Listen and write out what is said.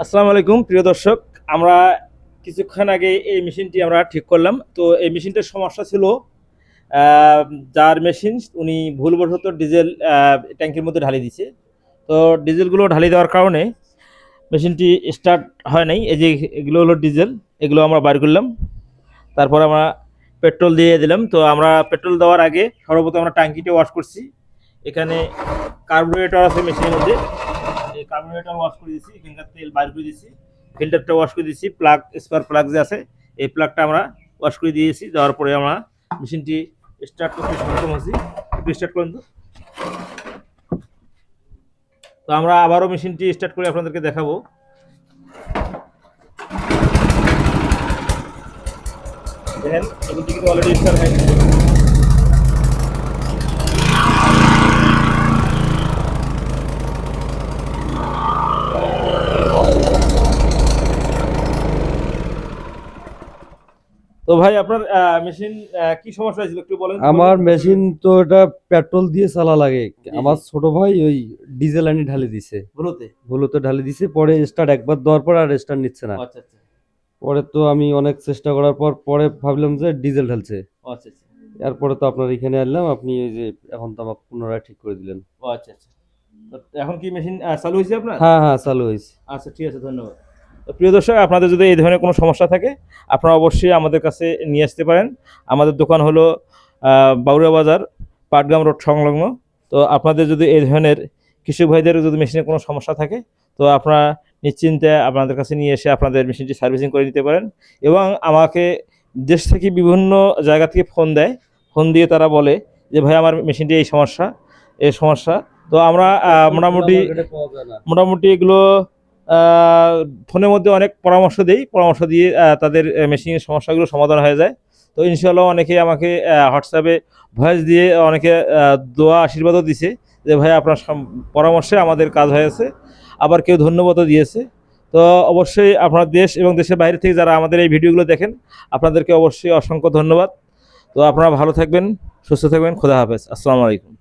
আসসালামু আলাইকুম প্রিয় দর্শক। আমরা কিছুক্ষণ আগে এই মেশিনটি আমরা ঠিক করলাম। তো এই মেশিনটার সমস্যা ছিল, আহ, যার মেশিন উনি ভুলবশত ডিজেল ট্যাঙ্কির মধ্যে ঢালি দিছে। তো ডিজেলগুলো ঢালি দেওয়ার কারণে মেশিনটি স্টার্ট হয় নাই। এই যে এগুলো হলো ডিজেল, এগুলো আমরা বার করলাম। তারপর আমরা পেট্রোল দিয়ে দিলাম। তো আমরা পেট্রোল দেওয়ার আগে সর্বপ্রথম আমরা ট্যাঙ্কিটা ওয়াশ করছি। এখানে কার্বোরেটর আছে মেশিনের মধ্যে, এই কার্বোরেটর ওয়াশ করে দিয়েছি, এখানকার তেল বাইর করে দিয়েছি, ফিল্টারটা ওয়াশ করে দিয়েছি, প্লাগ স্পার প্লাগ যে আছে এই প্লাগটা আমরা ওয়াশ করে দিয়েছি। দেওয়ার পরে আমরা মেশিনটি স্টার্ট করতে সক্ষম হয়েছি। একটু স্টার্ট করুন তো। তো আমরা আবারও মেশিনটি স্টার্ট করে আপনাদেরকে দেখাবো। দেখেন এগুলো কিন্তু অলরেডি স্টার্ট হয়ে গেছে। তো ভাই আপনার মেশিন কি সমস্যা হয়েছিল একটু বলেন। আমার মেশিন তো এটা পেট্রোল দিয়ে চালা লাগে। জি, আমার জি। ছোট ভাই ওই ডিজেল আনি ঢালি দিছে, ভুলোতে। ভুলোতে ঢালি দিছে। পরে স্টার্ট একবার দেওয়ার পর আর স্টার্ট নিচ্ছে না। আচ্ছা আচ্ছা। পরে তো আমি অনেক চেষ্টা করার পর পরে ভাবলাম যে ডিজেল ঢালছে। আচ্ছা আচ্ছা। এরপরে তো আপনার এখানে আনলাম, আপনি ওই যে এখন তো আমার পুনরায় ঠিক করে দিলেন। ও আচ্ছা আচ্ছা। তো এখন কি মেশিন চালু হয়েছে আপনার? হ্যাঁ হ্যাঁ, চালু হয়েছে। আচ্ছা ঠিক আছে, ধন্যবাদ। তো প্রিয় দর্শক, আপনাদের যদি এই ধরনের কোনো সমস্যা থাকে আপনারা অবশ্যই আমাদের কাছে নিয়ে আসতে পারেন। আমাদের দোকান হলো বাউরিয়া বাজার, পাটগ্রাম রোড সংলগ্ন। তো আপনাদের যদি এই ধরনের কৃষক ভাইদের যদি মেশিনে কোনো সমস্যা থাকে তো আপনারা নিশ্চিন্তে আপনাদের কাছে নিয়ে এসে আপনাদের মেশিনটি সার্ভিসিং করে নিতে পারেন। এবং আমাকে দেশ থেকে বিভিন্ন জায়গা থেকে ফোন দেয়, ফোন দিয়ে তারা বলে যে ভাই আমার মেশিনটি এই সমস্যা, এই সমস্যা। তো আমরা মোটামুটি মার্কেটে পাওয়া যায় না। মোটামুটি এগুলো ফোনের মধ্যে অনেক পরামর্শ দেই, পরামর্শ দিয়ে তাদের মেশিনের সমস্যাগুলো সমাধান হয়ে যায়। তো ইনশাআল্লাহ অনেকে আমাকে হোয়াটসঅ্যাপে ভয়েস দিয়ে অনেকে দোয়া আশীর্বাদও দিছে যে ভাই আপনার পরামর্শে আমাদের কাজ হয়েছে। আবার কেউ ধন্যবাদও দিয়েছে। তো অবশ্যই আপনার দেশ এবং দেশের বাইরে থেকে যারা আমাদের এই ভিডিওগুলো দেখেন আপনাদেরকে অবশ্যই অসংখ্য ধন্যবাদ। তো আপনারা ভালো থাকবেন, সুস্থ থাকবেন। খোদা হাফেজ। আসসালামু আলাইকুম।